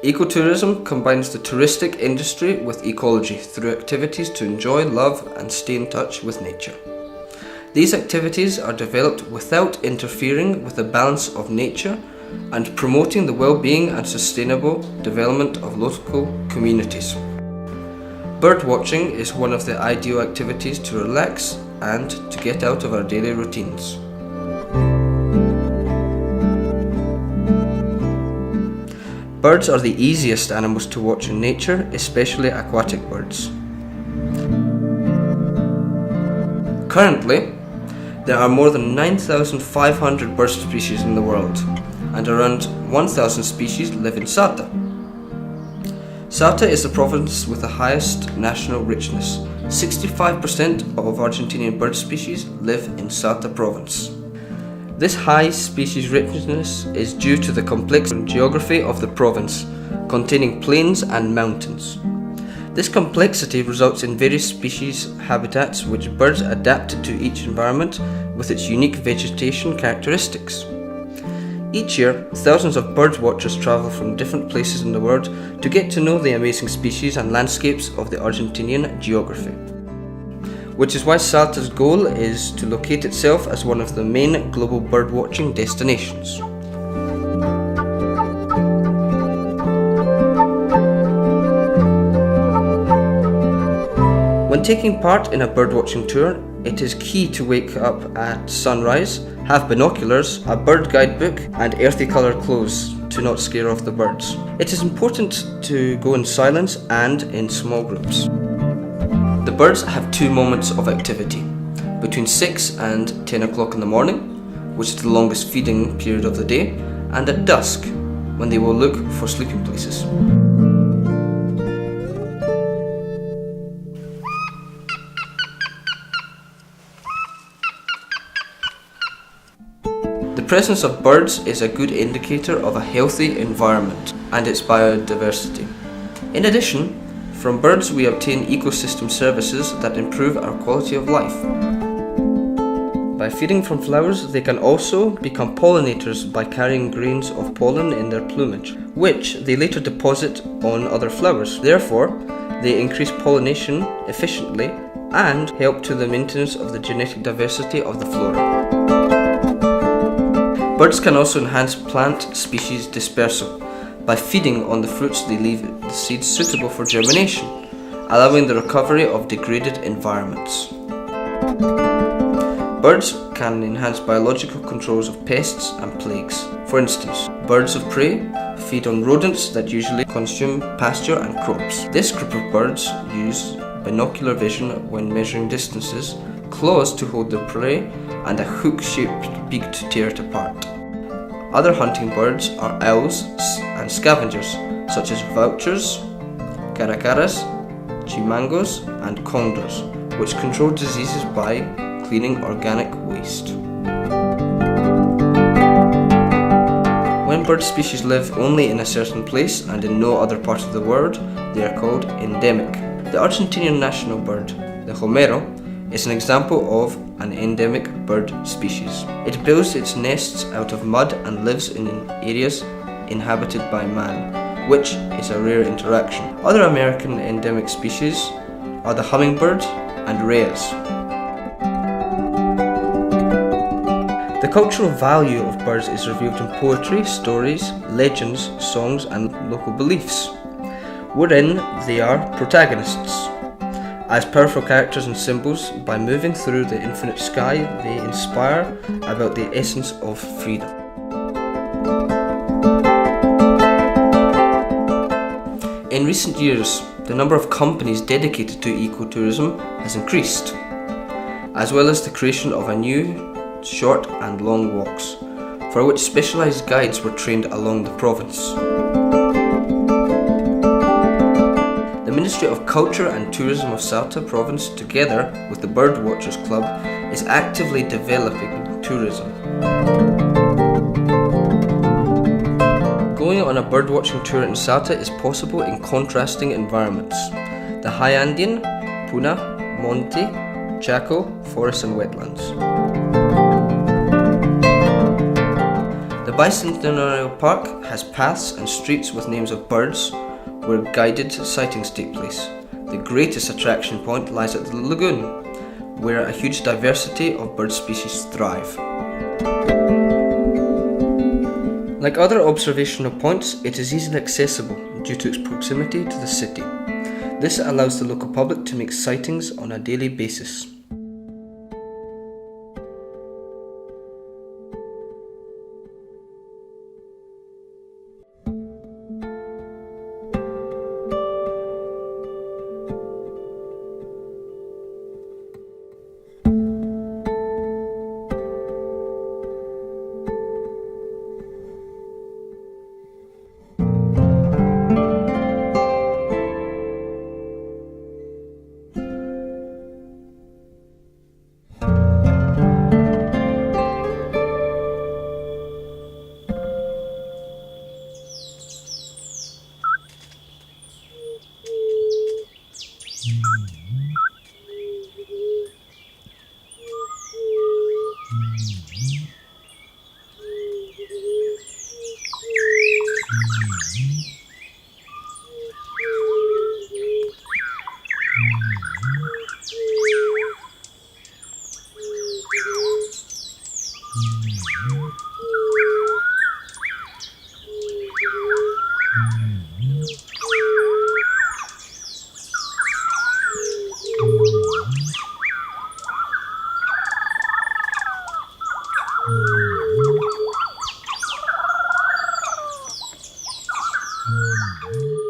Ecotourism combines the touristic industry with ecology through activities to enjoy, love, and stay in touch with nature. These activities are developed without interfering with the balance of nature and promoting the well-being and sustainable development of local communities. Bird watching is one of the ideal activities to relax and to get out of our daily routines. Birds are the easiest animals to watch in nature, especially aquatic birds. Currently, there are more than 9,500 bird species in the world, and around 1,000 species live in Salta. Salta is the province with the highest national richness. 65% of Argentinian bird species live in Salta province. This high species richness is due to the complex geography of the province, containing plains and mountains. This complexity results in various species habitats which birds adapted to each environment with its unique vegetation characteristics. Each year, thousands of bird watchers travel from different places in the world to get to know the amazing species and landscapes of the Argentinian geography. Which is why Salta's goal is to locate itself as one of the main global bird watching destinations. When taking part in a birdwatching tour, it is key to wake up at sunrise, have binoculars, a bird guidebook, and earthy coloured clothes to not scare off the birds. It is important to go in silence and in small groups. The birds have 2 moments of activity, between 6 and 10 o'clock in the morning, which is the longest feeding period of the day, and at dusk, when they will look for sleeping places. The presence of birds is a good indicator of a healthy environment and its biodiversity. In addition, from birds we obtain ecosystem services that improve our quality of life. By feeding from flowers, they can also become pollinators by carrying grains of pollen in their plumage, which they later deposit on other flowers. Therefore, they increase pollination efficiently and help to the maintenance of the genetic diversity of the flora. Birds can also enhance plant species dispersal. By feeding on the fruits, they leave the seeds suitable for germination, allowing the recovery of degraded environments. Birds can enhance biological controls of pests and plagues. For instance, birds of prey feed on rodents that usually consume pasture and crops. This group of birds use binocular vision when measuring distances, claws to hold their prey, and a hook-shaped beak to tear it apart. Other hunting birds are owls and scavengers, such as vultures, caracaras, chimangos, and condors, which control diseases by cleaning organic waste. When bird species live only in a certain place and in no other part of the world, they are called endemic. The Argentinian national bird, the homero, is an example of an endemic bird species. It builds its nests out of mud and lives in areas inhabited by man, which is a rare interaction. Other American endemic species are the hummingbird and rares. The cultural value of birds is revealed in poetry, stories, legends, songs, and local beliefs, wherein they are protagonists. As powerful characters and symbols, by moving through the infinite sky, they inspire about the essence of freedom. In recent years, the number of companies dedicated to ecotourism has increased, as well as the creation of a new short and long walks, for which specialised guides were trained along the province. The Ministry of Culture and Tourism of Salta province, together with the Bird Watchers Club, is actively developing tourism. Going on a birdwatching tour in Salta is possible in contrasting environments: the high Andean, Puna, Monte, Chaco, forests and wetlands. The The Bicentennial Park has paths and streets with names of birds where guided sightings take place. The greatest attraction point lies at the lagoon, where a huge diversity of bird species thrive. Like other observational points, it is easily accessible due to its proximity to the city. This allows the local public to make sightings on a daily basis. Mm-hmm.